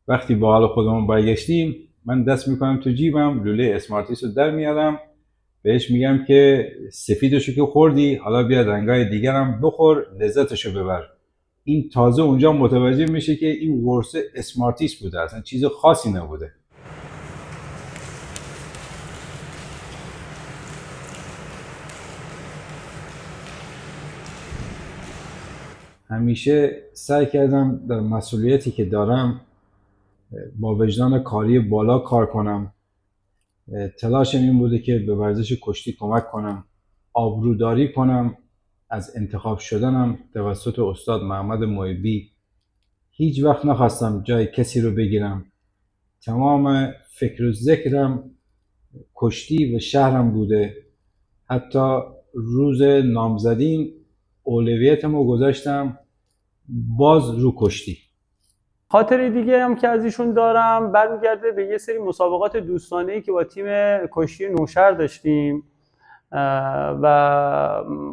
وقتی با حال خودمون برگشتیم، من دست میکنم تو جیبم، لوله اسمارتیس رو در میارم، بهش میگم که سفیدشو که خوردی، حالا بیا رنگای دیگرم بخور، لذتشو ببر. این تازه اونجا متوجه میشه که این قرص اسمارتیس بوده، اصلا چیز خاصی نبوده. همیشه سعی کردم در مسئولیتی که دارم با وجدان کاری بالا کار کنم. تلاشم این بوده که به ورزش کشتی کمک کنم، آبروداری کنم. از انتخاب شدنم توسط استاد محمد محبی هیچ وقت نخواستم جای کسی رو بگیرم. تمام فکر و ذکرم کشتی و شهرم بوده. حتی روز نامزدین اولویتمو گذاشتم باز رو کشتی. خاطره دیگه هم که از ایشون دارم برمیگرده به یه سری مسابقات دوستانه‌ای که با تیم کشتی نوشهر داشتیم و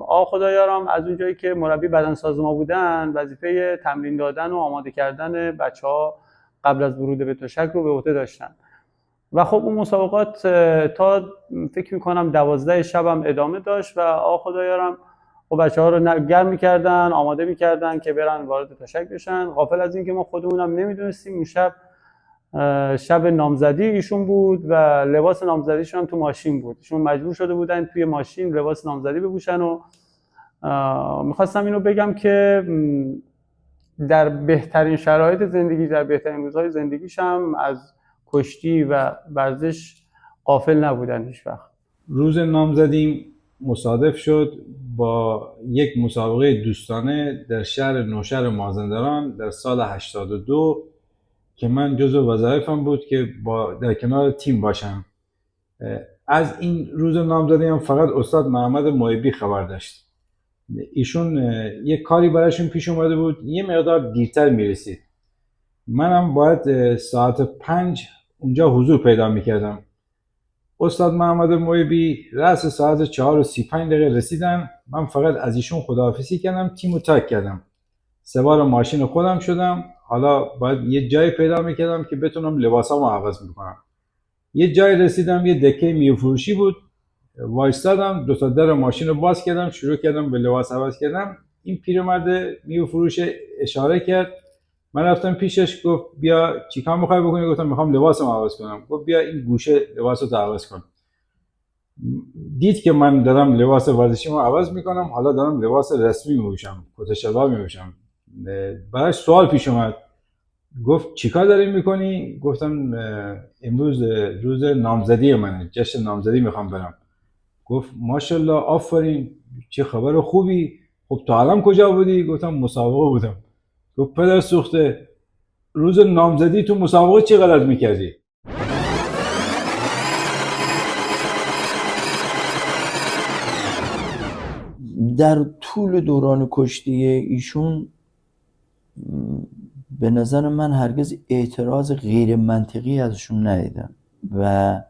آقا خدایارم از اونجایی که مربی بدنساز ما بودن وظیفه تمرین دادن و آماده کردن بچه‌ها قبل از ورود به تشک رو به عهده داشتن و خب اون مسابقات تا فکر میکنم 12 شبم ادامه داشت و آقا خدایارم خب بچه‌ها رو گرم می‌کردن، آماده می‌کردن که برن وارد تشک بشن. غافل از اینکه ما خودمونم نمیدونستیم اون شب نامزدی ایشون بود و لباس نامزدیشون هم تو ماشین بود. ایشون مجبور شده بودن توی ماشین لباس نامزدی بپوشن و میخواستم اینو بگم که در بهترین شرایط زندگی، در بهترین روزهای زندگیش هم از کشتی و ورزش غافل نبودن هیچ وقت. روز نامزدیم مصادف شد با یک مسابقه دوستانه در شهر نوشهر مازندران در سال 82 که من جزو وظایفم بود که در کنار تیم باشم. از این روز نامزدیم فقط استاد محمد محبی خبر داشت. ایشون یک کاری براشون پیش اومده بود، یه مقدار دیرتر میرسید. منم باید ساعت 5 اونجا حضور پیدا میکردم. استاد محمد محبی رأس ساعت 4:35 رسیدن. من فقط از ایشون خداحافظی کردم، تیمو ترک کردم، سوار ماشین خودم شدم. حالا باید یه جای پیدا میکردم که بتونم لباسامو عوض میکنم. یه جای رسیدم، یه دکه میوه فروشی بود، وایستادم، دو تا در ماشین رو باز کردم، شروع کردم به لباس عوض کردم. این پیرمرد میوه فروش اشاره کرد، من رفتم پیشش، گفت بیا چیکار میخوای بکنی؟ گفتم میخوام لباسمو عوض کنم. گفت بیا این گوشه لباسو عوض کن. دید که من دارم لباس ورزشیمو عوض میکنم، حالا دارم لباس رسمی میپوشم، کت شلوار میپوشم. براش سوال پیش اومد، گفت چیکار داری میکنی؟ گفتم امروز روز نامزدی منه، جشن نامزدی میخوام برم. گفت ماشاءالله آفرین، چه خبر خوبی، خب تا الان کجا بودی؟ گفتم مسابقه بودم. گفت پدر سوخته، روز نامزدی تو مسابقه چی غلط میکردی؟ در طول دوران کشتی ایشون به نظر من هرگز اعتراض غیر منطقی ازشون ندیدم و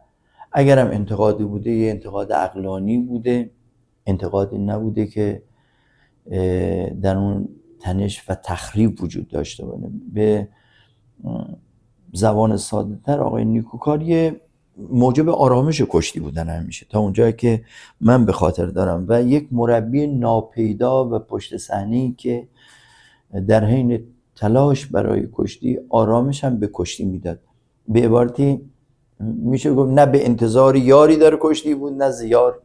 اگرم انتقادی بوده یه انتقاد عقلانی بوده، انتقادی نبوده که در اون تنش و تخریب وجود داشته باشه. به زبان ساده تر آقای نیکوکار یه موجب آرامش کشتی بودن همیشه تا اونجایی که من به خاطر دارم و یک مربی ناپیدا و پشت صحنه‌ای که در حین تلاش برای کشتی آرامش هم به کشتی میداد. به عبارتی میشه گفت نه به انتظار یاری در کشتی بود، نه زیار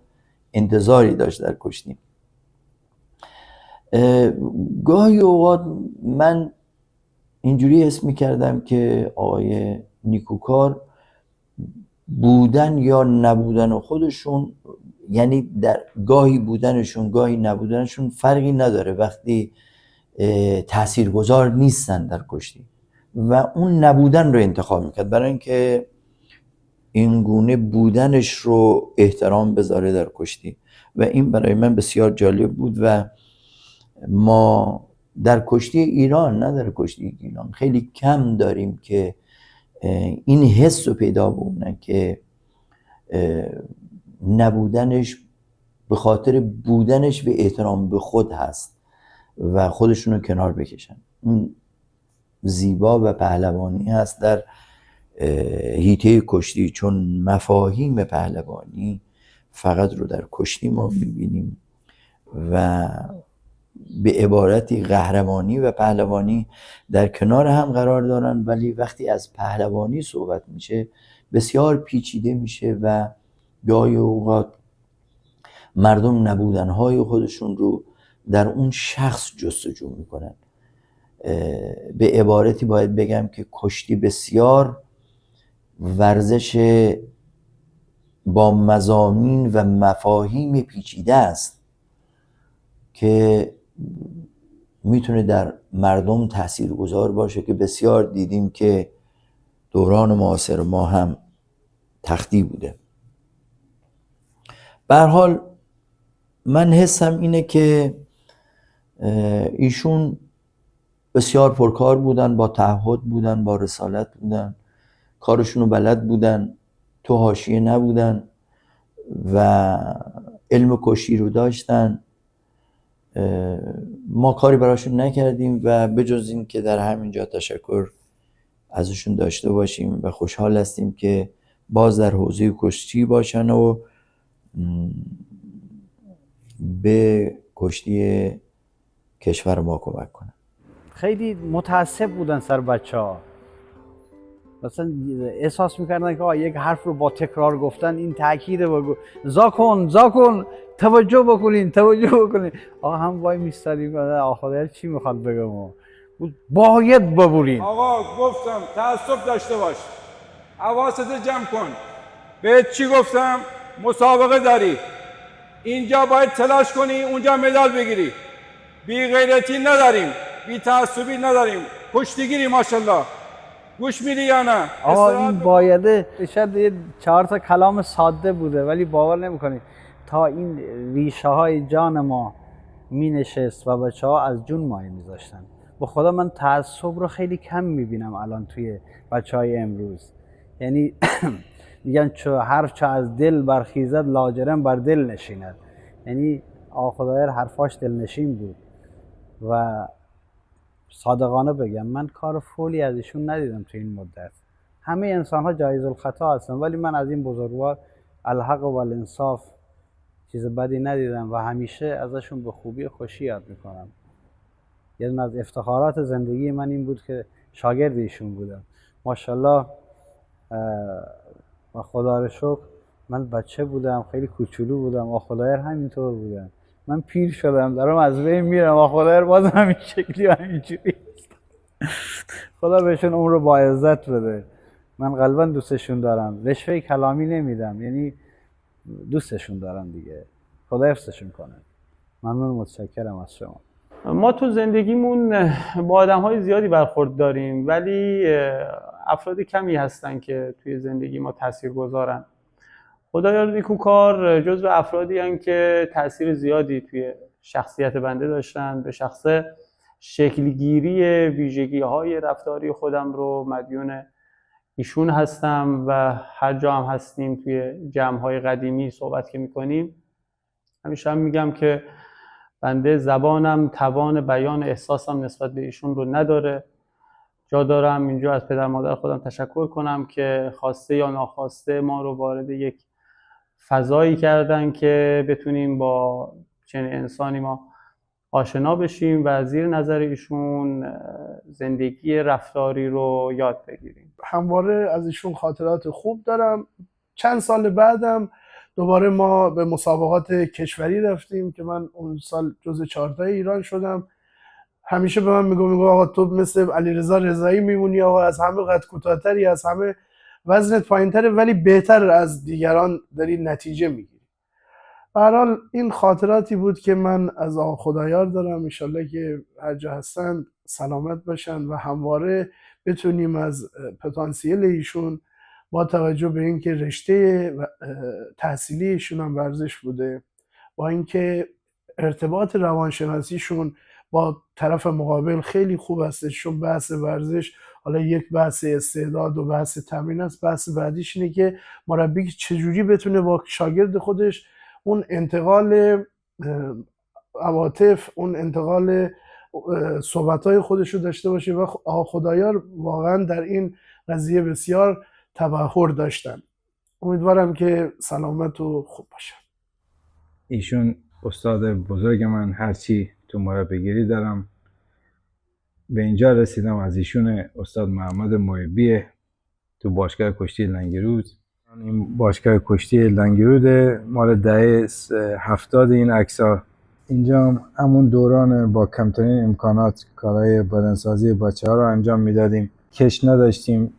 انتظاری داشت در کشتی. گاهی اوقات من اینجوری حس میکردم که آقای نیکوکار بودن یا نبودن خودشون، یعنی در گاهی بودنشون گاهی نبودنشون فرقی نداره وقتی تاثیرگذار نیستن در کشتی و اون نبودن رو انتخاب میکرد برای اینکه این گونه بودنش رو احترام بذاره در کشتی و این برای من بسیار جالب بود و ما در کشتی ایران، نه در کشتی ایران، خیلی کم داریم که این حس رو پیدا بکنن که نبودنش به خاطر بودنش به احترام به خود هست و خودشون رو کنار بکشن. این زیبا و پهلوانی هست در حیطه کشتی، چون مفاهیم پهلوانی فقط رو در کشتی ما میبینیم و به عبارتی قهرمانی و پهلوانی در کنار هم قرار دارن، ولی وقتی از پهلوانی صحبت میشه بسیار پیچیده میشه و گاهی اوقات مردم نبودنهای خودشون رو در اون شخص جستجو میکنن. به عبارتی باید بگم که کشتی بسیار ورزش با مضامین و مفاهیم پیچیده است که میتونه در مردم تاثیرگذار باشه که بسیار دیدیم که دوران معاصر ما هم تختی بوده. به هر حال من حسم اینه که ایشون بسیار پرکار بودن، با تعهد بودن، با رسالت بودن، کارشون رو بلد بودن، تو حاشیه نبودن و علم کشتی رو داشتن. ما کاری براشون نکردیم و بجز این که در همینجا تشکر ازشون داشته باشیم و خوشحال هستیم که باز در حوزه کشتی باشن و به کشتی کشور ما کمک کنن. خیلی متعصب بودن سر بچه ها، مثلا احساس میکردن که یک حرف رو با تکرار گفتن این تاکید و زا کن توجه بکنین. آقا هم وای میستادیم آخه چی میخواد بگم، باید ببورین. آقا گفتم تعصب داشته باش، حواست جمع کن. بهت چی گفتم؟ مسابقه داری، اینجا باید تلاش کنی، اونجا مدال بگیری. بی غیرتی نداریم، بی تعصبی نداریم، کشتیگیری ماشاءالله. گوش میدی یا نه؟ آقا این بایده شاید یه 4 تا کلام ساده بوده ولی باور نمیکنید تا این ریشه های جان ما می نشست و بچه ها از جون مایه میذاشتن. به خدا من تعصب رو خیلی کم میبینم الان توی بچه های امروز. یعنی میگن حرف چه از دل برخیزد لاجرم بر دل نشیند. یعنی آقا خدایر حرفاش دلنشین بود و صادقانه بگم من کار فولی از ایشون ندیدم تو این مدت. همه انسان ها جایز الخطا هستن ولی من از این بزرگوار الحق و الانصاف چیز بدی ندیدم و همیشه ازشون به خوبی و خوشی یاد میکنم. یه دونه از افتخارات زندگی من این بود که شاگرد ایشون بودم. ماشاءالله و خدا رو شکر من بچه بودم، خیلی کوچولو بودم، و خدایر همینطور بودم. من پیر شدم دارم از بین میرم و خدایر باز همین شکلی و همینجوری است. خدا بهشون عمر با عزت بده. من قلبا دوستشون دارم، رشوه کلامی نمیدم، یعنی دوستشون دارم دیگه. خدا حفظشون کنه. ممنون، متشکرم از شما. ما تو زندگیمون با آدم‌های زیادی برخورد داریم ولی افراد کمی هستن که توی زندگی ما تأثیر گذارن. خدایار نیکوکار جزو افرادی هستن که تأثیر زیادی توی شخصیت بنده داشتن. به شخصه شکلگیری ویژگی‌های رفتاری خودم رو مدیون ایشون هستم و هر جا هم هستیم توی جمع‌های قدیمی صحبت که می‌کنیم همیشه هم میگم که بنده زبانم توان بیان احساسم نسبت به ایشون رو نداره. جا دارم اینجا از پدر مادر خودم تشکر کنم که خواسته یا ناخواسته ما رو وارد یک فضایی کردن که بتونیم با چنین انسانی ما آشنا بشیم و زیر نظر ایشون زندگی رفتاری رو یاد بگیریم. همواره از ایشون خاطرات خوب دارم. چند سال بعدم دوباره ما به مسابقات کشوری رفتیم که من اون سال جز 14 ایران شدم. همیشه به من میگو آقا تو مثل علیرضا رضایی میمونی، آقا از همه قد کوتاه‌تری، از همه وزنت پایین‌تره ولی بهتر از دیگران داری نتیجه میگیری. به هر حال این خاطراتی بود که من از آقا خدایار دارم. انشالله که هر جا هستن سلامت باشن و همواره بتونیم از پتانسیل ایشون با توجه به اینکه رشته تحصیلی ایشون هم ورزش بوده، با اینکه ارتباط روانشناسیشون با طرف مقابل خیلی خوب هستش، چون بحث ورزش حالا یک بحث استعداد و بحث تمرین است، بحث بعدیش اینه که مربی چجوری بتونه با شاگرد خودش اون انتقال عواطف، اون انتقال صحبت‌های خودش رو داشته باشه و خدایار واقعا در این قضیه بسیار تبحر داشتن. امیدوارم که سلامت و خوب باشن. ایشون استاد بزرگ من، هرچی تو مربیگری دارم به اینجا رسیدم از ایشون استاد محمد محبی تو باشگاه کشتی لنگرود. این باشگاه کشتی لنگرود مال دهه 70 این عکس‌ها. اینجا همون دوران با کمترین امکانات کارهای بدنسازی بچه‌ها رو انجام میدادیم. کش نداشتیم،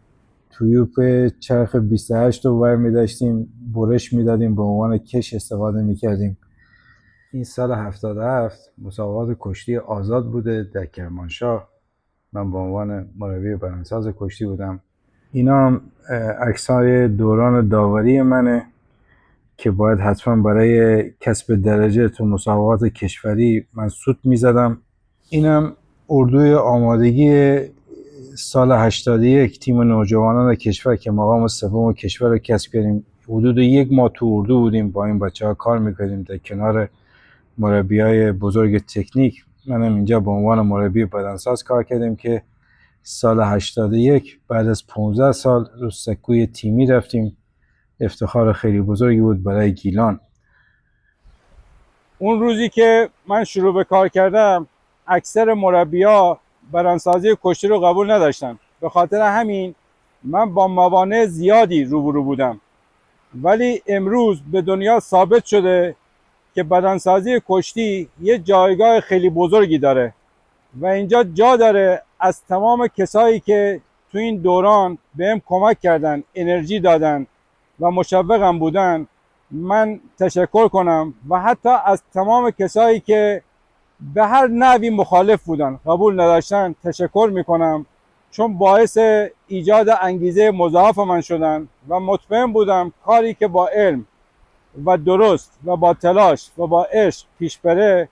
تویوپ چرخ 28 رو ور می‌داشتیم، برش میدادیم، به عنوان کش استفاده میکردیم. این سال 77 مسابقات کشتی آزاد بوده در کرمانشاه. من به عنوان مربی بدنساز کشتی بودم. اینا عکس‌های دوران داوری منه که باید حتما برای کسب درجه تو مسابقات کشوری من سوت میزدم. اینم اردوی آمادگی سال 81 تیم نوجوانان کشور که مقام سوم کشور رو کسب کردیم. حدود 1 ماه تو اردو بودیم، با این بچه ها کار میکردیم در کنار مربی های بزرگ تکنیک. منم اینجا به عنوان مربی بدنساز کار کردیم که سال 81 بعد از 15 سال رو سکوی تیمی رفتیم. افتخار خیلی بزرگی بود برای گیلان. اون روزی که من شروع به کار کردم اکثر مربی‌ها بدنسازی کشتی رو قبول نداشتن. به خاطر همین من با موانع زیادی روبرو بودم. ولی امروز به دنیا ثابت شده که بدنسازی کشتی یه جایگاه خیلی بزرگی داره و اینجا جا داره از تمام کسایی که تو این دوران بهم کمک کردن، انرژی دادن و مشوقم بودن من تشکر کنم و حتی از تمام کسایی که به هر نحوی مخالف بودن، قبول نداشتن، تشکر میکنم، چون باعث ایجاد انگیزه مضاعف من شدن و مطمئن بودم کاری که با علم و درست و با تلاش و با عشق پیش بره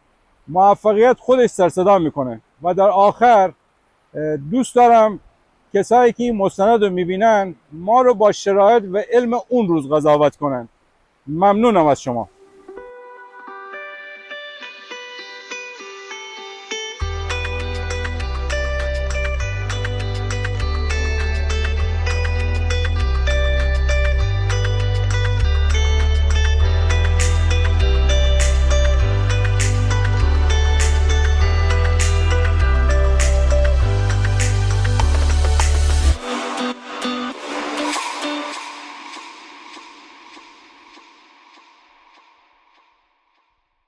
موفقیت خودش سر صدا میکنه. و در آخر دوست دارم کسایی که این مستند رو میبینن ما رو با شرایط و علم اون روز قضاوت کنن. ممنونم از شما.